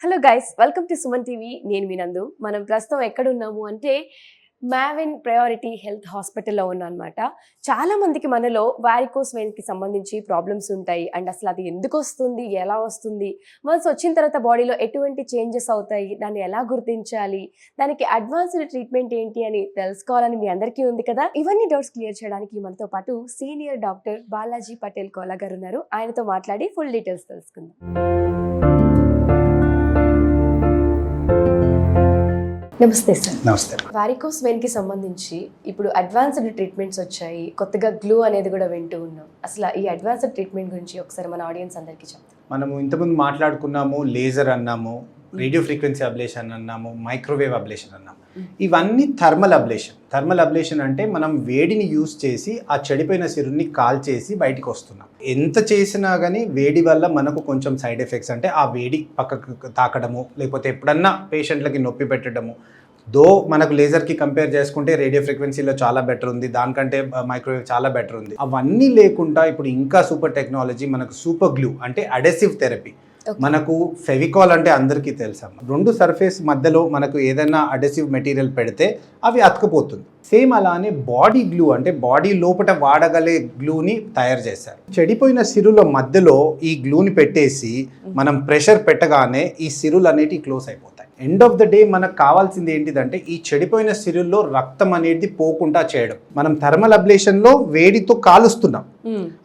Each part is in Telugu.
Hello guys, welcome to Suman TV. నేను మీ నందు. మనం ప్రస్తుతం ఎక్కడున్నాము అంటే మావిన్ ప్రయారిటీ హెల్త్ హాస్పిటల్లో ఉన్నాం అనమాట. చాలా మందికి మనలో వారికోస్ వెయిన్కి సంబంధించి ప్రాబ్లమ్స్ ఉంటాయి. అండ్ అసలు అది ఎందుకు వస్తుంది, ఎలా వస్తుంది, వన్స్ వచ్చిన తర్వాత బాడీలో ఎటువంటి చేంజెస్ అవుతాయి, దాన్ని ఎలా గుర్తించాలి, దానికి అడ్వాన్స్డ్ ట్రీట్మెంట్ ఏంటి అని తెలుసుకోవాలని మీ అందరికీ ఉంది కదా. ఇవన్నీ డౌట్స్ క్లియర్ చేయడానికి మనతో పాటు సీనియర్ డాక్టర్ బాలాజీ పటేల్ కోలా గారు ఉన్నారు. ఆయనతో మాట్లాడి ఫుల్ డీటెయిల్స్ తెలుసుకుందాం. నమస్తే సార్. నమస్తే. వారికోస్ వెయిన్ కి సంబంధించి ఇప్పుడు అడ్వాన్స్డ్ ట్రీట్మెంట్స్ వచ్చాయి, కొత్తగా గ్లూ అనేది కూడా వింటూ ఉన్నాం. అసలు ఈ అడ్వాన్స్డ్ ట్రీట్మెంట్ గురించి ఒకసారి మన ఆడియన్స్ అందరికీ చెప్తాం. మనము ఇంతకుముందు మాట్లాడుకున్నాము, లేజర్ అన్నాము, రేడియో ఫ్రీక్వెన్సీ అబ్లేషన్ అన్నాము, మైక్రోవేవ్ అబ్లేషన్ అన్నాము. ఇవన్నీ థర్మల్ అబ్లేషన్. థర్మల్ అబ్లేషన్ అంటే మనం వేడిని యూజ్ చేసి ఆ చెడిపోయిన సిరుని కాల్చేసి బయటికి వస్తున్నాం. ఎంత చేసినా కానీ వేడి వల్ల మనకు కొంచెం సైడ్ ఎఫెక్ట్స్, అంటే ఆ వేడి పక్కకు తాకడము, లేకపోతే ఎప్పుడన్నా పేషెంట్లకి నొప్పి పెట్టడము. మనకు లేజర్కి కంపేర్ చేసుకుంటే రేడియో ఫ్రీక్వెన్సీలో చాలా బెటర్ ఉంది, దానికంటే మైక్రోవేవ్ చాలా బెటర్ ఉంది. అవన్నీ లేకుండా ఇప్పుడు ఇంకా సూపర్ టెక్నాలజీ, మనకు సూపర్ గ్లూ అంటే అడెసివ్ థెరపీ. మనకు ఫెవికాల్ అంటే అందరికీ తెలుసమ్మా. రెండు సర్ఫేస్ మధ్యలో మనకు ఏదైనా అడెసివ్ మెటీరియల్ పెడితే అవి అతుకుపోతుంది. సేమ్ అలానే బాడీ గ్లూ అంటే బాడీ లోపల వాడగలే గ్లూని తయారు చేశారు. చెడిపోయిన సిరుల మధ్యలో ఈ గ్లూని పెట్టేసి మనం ప్రెషర్ పెట్టగానే ఈ సిరులు అనేటివి క్లోజ్ అయిపోతాయి. ఎండ్ ఆఫ్ ద డే మనకు కావాల్సింది ఏంటిదంటే ఈ చెడిపోయిన సిరుల్లో రక్తం అనేది పోకుండా చేయడం. మనం థర్మల్ అబ్లేషన్లో వేడితో కాలుస్తున్నాం,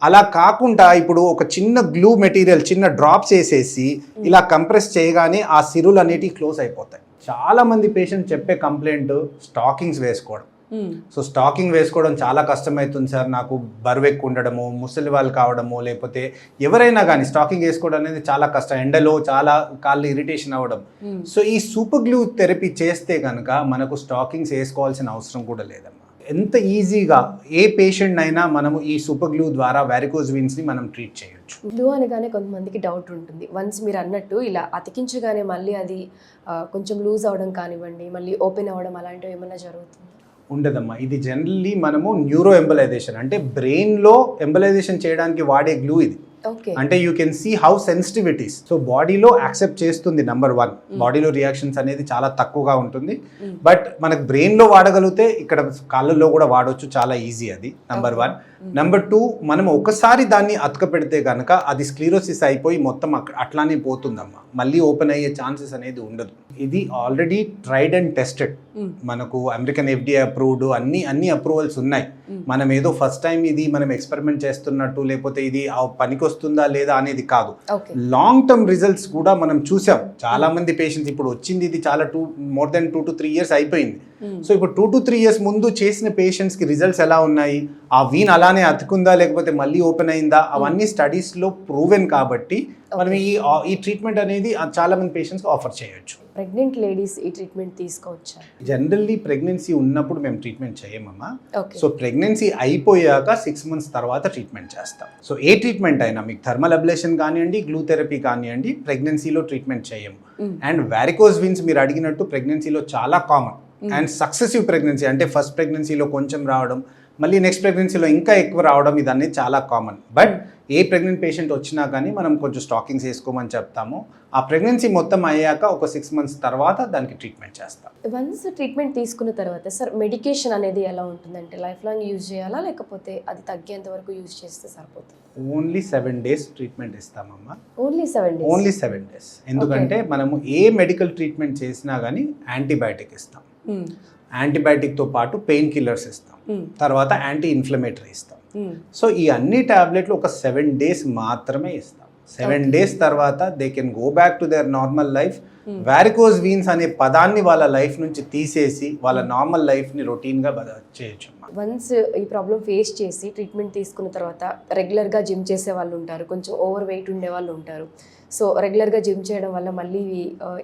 అలా కాకుండా ఇప్పుడు ఒక చిన్న గ్లూ మెటీరియల్ చిన్న డ్రాప్స్ వేసేసి ఇలా కంప్రెస్ చేయగానే ఆ సిరులు అనేటివి క్లోజ్ అయిపోతాయి. చాలా మంది పేషెంట్ చెప్పే కంప్లైంట్ స్టాకింగ్స్ వేసుకోవడం. సో స్టాకింగ్ వేసుకోవడం చాలా కష్టమవుతుంది సార్, నాకు బరువు ఎక్కువ ఉండడము, ముసలి వాళ్ళు కావడము, లేకపోతే ఎవరైనా కానీ స్టాకింగ్ వేసుకోవడం అనేది చాలా కష్టం. ఎండలో చాలా కాళ్ళు ఇరిటేషన్ అవ్వడం. సో ఈ సూపర్ గ్లూ థెరపీ చేస్తే కనుక మనకు స్టాకింగ్స్ వేసుకోవాల్సిన అవసరం కూడా లేదమ్మా. ఎంత ఈజీగా ఏ పేషెంట్ అయినా మనము ఈ సూపర్ గ్లూ ద్వారా వారికోస్ వెయిన్స్ ని మనం ట్రీట్ చేయొచ్చు. గ్లూ అనగానే కొంతమందికి డౌట్ ఉంటుంది. వన్స్ మీరు అన్నట్టు ఇలా అతికించగానే మళ్ళీ అది కొంచెం లూజ్ అవడం కానివ్వండి, మళ్ళీ ఓపెన్ అవ్వడం అలాంటివి ఏమైనా జరుగుతుంది? ఉండదమ్మా. ఇది జనరల్లీ మనము న్యూరో ఎంబలైజేషన్ అంటే బ్రెయిన్లో ఎంబలైజేషన్ చేయడానికి వాడే గ్లూ ఇది. అంటే you can see how sensitive it is. So బాడీలో యాక్సెప్ట్ చేస్తుంది. నెంబర్ 1, బాడీలో రియాక్షన్స్ అనేది చాలా తక్కువగా ఉంటుంది. బట్ మనకు బ్రెయిన్లో వాడగలిగితే ఇక్కడ కాళ్ళల్లో కూడా వాడవచ్చు, చాలా ఈజీ అది. నెంబర్ 1. నెంబర్ 2, మనం ఒకసారి దాన్ని అతక పెడితే కనుక అది స్క్లీరోసిస్ అయిపోయి మొత్తం అట్లానే పోతుందమ్మా. మళ్ళీ ఓపెన్ అయ్యే ఛాన్సెస్ అనేది ఉండదు. ఇది ఆల్రెడీ ట్రైడ్ అండ్ టెస్టెడ్. మనకు అమెరికన్ FDA అప్రూవ్డ్ అన్ని అప్రూవల్స్ ఉన్నాయి. మనం ఏదో ఫస్ట్ టైం ఇది మనం ఎక్స్పెరిమెంట్ చేస్తున్నట్టు, లేకపోతే ఇది పనికి వస్తుందా లేదా అనేది కాదు. లాంగ్ టర్మ్ రిజల్ట్స్ కూడా మనం చూసాం. చాలా మంది పేషెంట్స్ ఇప్పుడు వచ్చింది ఇది చాలా మోర్ దెన్ 2 to 3 years అయిపోయింది. సో ఇప్పుడు 2 to 3 years ముందు చేసిన పేషెంట్స్ కి రిజల్ట్స్ ఎలా ఉన్నాయి, ఆ వీన్ అలానే అతుకుందా లేకపోతే మళ్ళీ ఓపెన్ అయిందా, అవన్నీ స్టడీస్ లో ప్రూవెన్ కాబట్టి మనం ఈ ట్రీట్మెంట్ అనేది చాలా మంది పేషెంట్స్ ఆఫర్ చేయొచ్చు. ప్రెగ్నెంట్ లేడీస్ ఈ ట్రీట్మెంట్ తీసుకోవచ్చా? జనరల్లీ ప్రెగ్నెన్సీ ఉన్నప్పుడు మేము ట్రీట్మెంట్ చేయమమ్మా. సో ప్రెగ్నెన్సీ అయిపోయాక 6 months తర్వాత ట్రీట్మెంట్ చేస్తాం. సో ఏ ట్రీట్మెంట్ అయినా మీకు థర్మల్ అబ్లేషన్ కానివ్వండి, గ్లూ థెరపీ కానివ్వండి, ప్రెగ్నెన్సీలో ట్రీట్మెంట్ చేయము. అండ్ వారికోస్ వెయిన్స్ మీరు అడిగినట్టు ప్రెగ్నెన్సీలో చాలా కామన్. అండ్ సక్సెసివ్ ప్రెగ్నెన్సీ అంటే ఫస్ట్ ప్రెగ్నెన్సీలో కొంచెం రావడం, మళ్ళీ నెక్స్ట్ ప్రెగ్నెన్సీలో ఇంకా ఎక్కువ రావడం, ఇదన్నీ చాలా common. But A pregnant patient వచ్చినా కానీ మనం కొంచెం స్టాకింగ్స్ వేసుకోమని చెప్తాము. ఆ ప్రెగ్నెన్సీ మొత్తం అయ్యాక ఒక 6 months తర్వాత దానికి ట్రీట్మెంట్ చేస్తాం. వన్స్ ట్రీట్మెంట్ తీసుకున్న తర్వాత సార్ మెడికేషన్ అనేది ఎలా ఉంటుందంటే లైఫ్ లాంగ్ యూజ్ చేయాలా, లేకపోతే అది తగ్గేంత వరకు యూజ్ చేస్తే సరిపోతుంది? ఓన్లీ 7 days ట్రీట్మెంట్ ఇస్తామమ్మా. Only 7 days? Only 7 days. ఎందుకంటే మనము ఏ మెడికల్ ట్రీట్మెంట్ చేసినా కానీ యాంటీబయాటిక్ ఇస్తాం. యాంటీబయాటిక్తో పాటు పెయిన్ కిల్లర్స్ ఇస్తాం, తర్వాత యాంటీ ఇన్ఫ్లమేటరీ ఇస్తాం. సో ఈ అన్ని టాబ్లెట్లు ఒక 7 days మాత్రమే ఇస్తాం. 7 days తర్వాత they can go back to their normal life. Varicose veins అనే పదాన్ని వాళ్ళ లైఫ్ నుంచి తీసేసి వాళ్ళ నార్మల్ లైఫ్ని రొటీన్గా చేయొచ్చు. వన్స్ ఈ ప్రాబ్లం ఫేస్ చేసి ట్రీట్మెంట్ తీసుకున్న తర్వాత రెగ్యులర్గా జిమ్ చేసే వాళ్ళు ఉంటారు, కొంచెం ఓవర్ వెయిట్ ఉండే వాళ్ళు ఉంటారు. సో రెగ్యులర్గా జిమ్ చేయడం వల్ల మళ్ళీ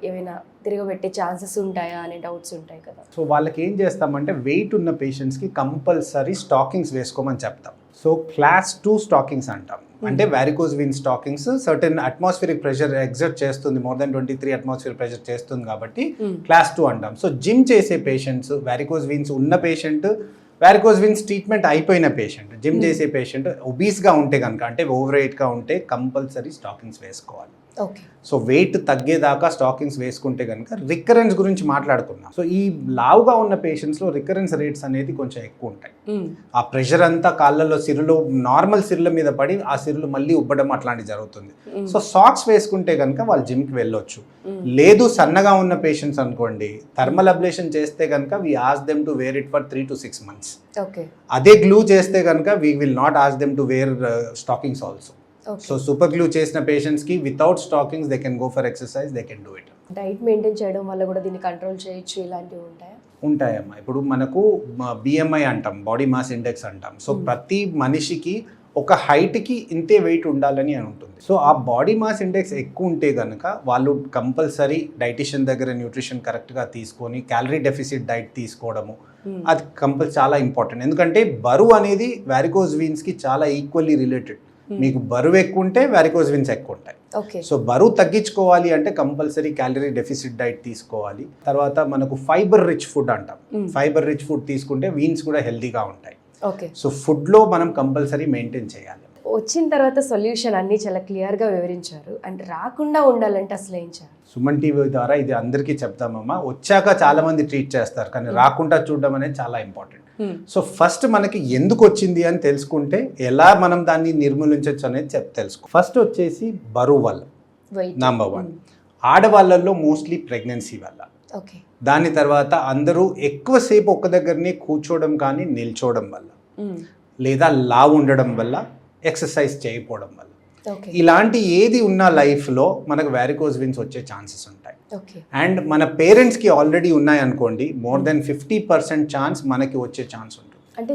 ఏమైనా తిరగబెట్టే ఛాన్సెస్ ఉంటాయా అనే డౌట్స్ ఉంటాయి కదా. సో వాళ్ళకి ఏం చేస్తామంటే వెయిట్ ఉన్న పేషెంట్స్కి కంపల్సరీ స్టాకింగ్స్ వేసుకోమని చెప్తాం. సో క్లాస్ 2 స్టాకింగ్స్ అంటాం. అంటే varicose vein stockings certain atmospheric pressure exert చేస్తుంది, మోర్ దెన్ 23 అట్మాస్ఫియర్ ప్రెషర్ చేస్తుంది కాబట్టి క్లాస్ 2 అంటాం. సో జిమ్ చేసే పేషెంట్స్, వారికోస్ వీన్స్ ఉన్న పేషెంట్ వారికోస్ వెయిన్స్ ట్రీట్మెంట్ అయిపోయిన పేషెంట్, జిమ్ చేసే పేషెంట్, ఒబీస్గా ఉంటే కనుక, అంటే ఓవర్ వెయిట్గా ఉంటే కంపల్సరీ స్టాకింగ్స్ వేసుకోవాలి. ఓకే. సో వెయిట్ తగ్గేదాకా స్టాకింగ్స్ వేసుకుంటే కనుక రికరెన్స్ గురించి మాట్లాడుకున్నాం. సో ఈ లావుగా ఉన్న పేషెంట్స్లో రికరెన్స్ రేట్స్ అనేది కొంచెం ఎక్కువ ఉంటాయి. ఆ ప్రెషర్ అంతా కాళ్ళల్లో సిరులో, నార్మల్ సిరుల మీద పడి ఆ సిరులు మళ్ళీ ఉబ్బడం అట్లాంటివి జరుగుతుంది. సో సాక్స్ వేసుకుంటే కనుక వాళ్ళు జిమ్కి వెళ్ళొచ్చు. లేదు సన్నగా ఉన్న పేషెంట్స్ అనుకోండి, థర్మల్ అబ్లేషన్ చేస్తే కనుక we ask them to wear it for 3 to 6 months. అదే గ్లూ చేస్తే కనుక we will not ask them to wear stockings also. So super glue చేసిన పేషెంట్స్ కి without stockings they can go for exercise, they can do it. Diet maintain చేయడం వల్ల కూడా దీన్ని కంట్రోల్ చేయొచ్చు, ఇలాంటివి ఉంటాయా? ఉంటాయమ్మా. ఇప్పుడు మనకు బిఎంఐ అంటాం, బాడీ మాస్ ఇండెక్స్ అంటాం. సో ప్రతి మనిషికి ఒక హైట్కి ఇంతే వెయిట్ ఉండాలని అని ఉంటుంది. సో ఆ బాడీ మాస్ ఇండెక్స్ ఎక్కువ ఉంటే కనుక వాళ్ళు కంపల్సరీ డైటిషియన్ దగ్గర న్యూట్రిషన్ కరెక్ట్గా తీసుకొని క్యాలరీ డెఫిసిట్ డైట్ తీసుకోవడము అది చాలా ఇంపార్టెంట్. ఎందుకంటే బరువు అనేది వారికోస్ వీన్స్కి చాలా ఈక్వల్లీ రిలేటెడ్. మీకు బరువు ఎక్కువ ఉంటే వారికోస్ వీన్స్ ఎక్కువ ఉంటాయి. సో బరువు తగ్గించుకోవాలి అంటే కంపల్సరీ క్యాలరీ డెఫిసిట్ డైట్ తీసుకోవాలి. తర్వాత మనకు ఫైబర్ రిచ్ ఫుడ్ అంటాం. ఫైబర్ రిచ్ ఫుడ్ తీసుకుంటే వీన్స్ కూడా హెల్తీగా ఉంటాయి. సో ఫుడ్లో మనం కంపల్సరీ మెయింటైన్ చేయాలి. వచ్చిన తర్వాత సొల్యూషన్ అన్ని చాలా క్లియర్గా వివరించారు. అంటే రాకుండా ఉండాలంటే అసలు ఏం చేయాలి? సుమన్ టీవీ ద్వారా ఇది అందరికీ చెప్తామమ్మా. వచ్చాక చాలా మంది ట్రీట్ చేస్తారు, కానీ రాకుండా చూడడం అనేది చాలా ఇంపార్టెంట్. సో ఫస్ట్ మనకి ఎందుకు వచ్చింది అని తెలుసుకుంటే ఎలా మనం దాన్ని నిర్మూలించవచ్చు అనేది తెలుసుకో. ఫస్ట్ వచ్చేసి బరువు వల్ల, నంబర్ 1. ఆడవాళ్ళల్లో మోస్ట్లీ ప్రెగ్నెన్సీ వల్ల. దాని తర్వాత అందరూ ఎక్కువసేపు ఒక్క దగ్గరనే కూర్చోవడం కానీ నిల్చోవడం వల్ల, లేదా లావు ఉండడం వల్ల, ఎక్సర్సైజ్ చేయకపోవడం వల్ల, ఇలాంటి ఏది ఉన్న లైఫ్లో మనకు వారికోస్ వెయిన్స్ వచ్చే ఛాన్సెస్ ఉంటాయి. అండ్ మన పేరెంట్స్కి ఆల్రెడీ ఉన్నాయి అనుకోండి, మోర్ దెన్ 50% ఛాన్స్ మనకి వచ్చే ఛాన్స్ ఉంటుంది. అంటే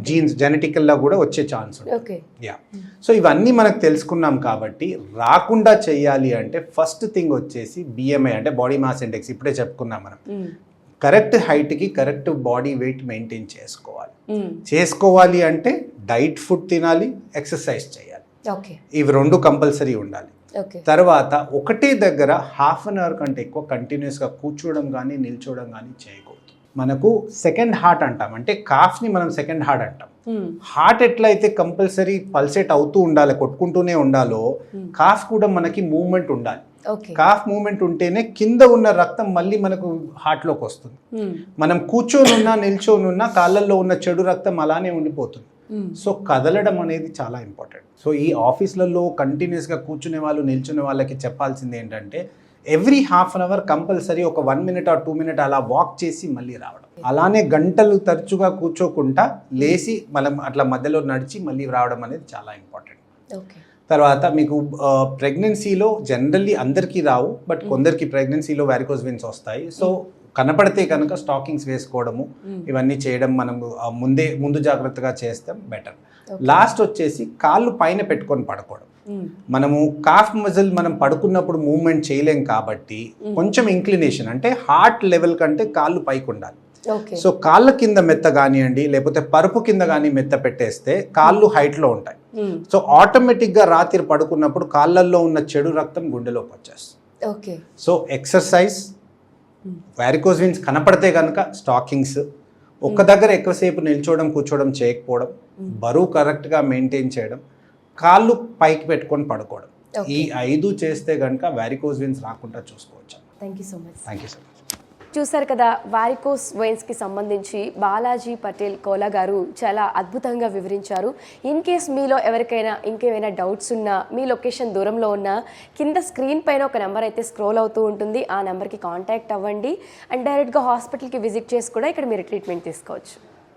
జీన్స్ జెనెటికల్గా కూడా వచ్చే ఛాన్స్ ఉంటుంది. యా. సో ఇవన్నీ మనకు తెలుసుకున్నాం కాబట్టి రాకుండా చెయ్యాలి అంటే ఫస్ట్ థింగ్ వచ్చేసి బిఎంఐ అంటే బాడీ మాస్ ఇండెక్స్. ఇప్పుడే చెప్పుకున్నాం మనం. కరెక్ట్ హైట్కి కరెక్ట్ బాడీ వెయిట్ మెయింటైన్ చేసుకోవాలి అంటే డైట్ ఫుడ్ తినాలి, ఎక్సర్సైజ్ చేయాలి. ఇవి 2 కంపల్సరీ ఉండాలి. తర్వాత ఒకటే దగ్గర హాఫ్ అన్ అవర్ కంటే ఎక్కువ కంటిన్యూస్గా కూర్చోవడం కానీ నిల్చోవడం కానీ చేయకూడదు. మనకు సెకండ్ హార్ట్ అంటాం, అంటే కాఫ్ని మనం సెకండ్ హార్ట్ అంటాం. హార్ట్ ఎట్లయితే కంపల్సరీ పల్సేట్ అవుతూ ఉండాలి, కొట్టుకుంటూనే ఉండాలో, కాఫ్ కూడా మనకి మూవ్మెంట్ ఉండాలి. కాఫ్ మూవ్మెంట్ ఉంటేనే కింద ఉన్న రక్తం మళ్ళీ మనకు హార్ట్లోకి వస్తుంది. మనం కూర్చోనున్నా నిల్చోనున్నా కాళ్ళల్లో ఉన్న చెడు రక్తం అలానే ఉండిపోతుంది. సో కదలడం అనేది చాలా ఇంపార్టెంట్. సో ఈ ఆఫీస్లలో కంటిన్యూస్గా కూర్చునే వాళ్ళు, నిల్చునే వాళ్ళకి చెప్పాల్సింది ఏంటంటే every half an hour compulsory ఒక 1 minute or 2 minutes అలా వాక్ చేసి మళ్ళీ రావడం. అలానే గంటలు తరచుగా కూర్చోకుండా లేచి మనం అట్లా మధ్యలో నడిచి మళ్ళీ రావడం అనేది చాలా ఇంపార్టెంట్. తర్వాత మీకు ప్రెగ్నెన్సీలో జనరల్లీ అందరికీ రావు, బట్ కొందరికి ప్రెగ్నెన్సీలో వారికోస్ వెయిన్స్ వస్తాయి. సో కనపడితే కనుక స్టాకింగ్స్ వేసుకోవడము ఇవన్నీ చేయడం మనం ముందు జాగ్రత్తగా చేస్తాం బెటర్. లాస్ట్ వచ్చేసి కాళ్ళు పైన పెట్టుకొని పడుకోవడం. మనము కాఫ్ మజిల్ మనం పడుకున్నప్పుడు మూవ్మెంట్ చేయలేం కాబట్టి కొంచెం ఇంక్లినేషన్, అంటే హార్ట్ లెవెల్ కంటే కాళ్ళు పైకి ఉండాలి. సో కాళ్ళ కింద మెత్త కానివ్వండి, లేకపోతే పరుపు కింద కానీ మెత్త పెట్టేస్తే కాళ్ళు హైట్లో ఉంటాయి. సో ఆటోమేటిక్గా రాత్రి పడుకున్నప్పుడు కాళ్ళల్లో ఉన్న చెడు రక్తం గుండెలోకి వచ్చేస్తుంది. సో ఎక్సర్సైజ్, వారికోస్ వెయిన్స్ కనపడితే కనుక స్టాకింగ్స్, ఒక్క దగ్గర ఎక్కువసేపు నిల్చోవడం కూర్చోవడం చేయకపోవడం, బరువు కరెక్ట్గా మెయింటైన్ చేయడం, కాళ్ళు పైకి పెట్టుకొని పడుకోవడం, ఈ 5 చేస్తే కనుక వారికోస్ వెయిన్స్ రాకుండా చూసుకోవచ్చు. Thank you so much. Thank you so much. చూసారు కదా, వారికోస్ వెయిన్స్కి సంబంధించి బాలాజీ పటేల్ కోలా గారు చాలా అద్భుతంగా వివరించారు. ఇన్ కేస్ మీలో ఎవరికైనా ఇంకేమైనా డౌట్స్ ఉన్నా, మీ లొకేషన్ దూరంలో ఉన్నా, కింద స్క్రీన్ పైన ఒక నెంబర్ అయితే స్క్రోల్ అవుతూ ఉంటుంది. ఆ నెంబర్కి కాంటాక్ట్ అవ్వండి అండ్ డైరెక్ట్గా హాస్పిటల్కి విజిట్ చేసి కూడా ఇక్కడ మీరు ట్రీట్మెంట్ తీసుకోవచ్చు.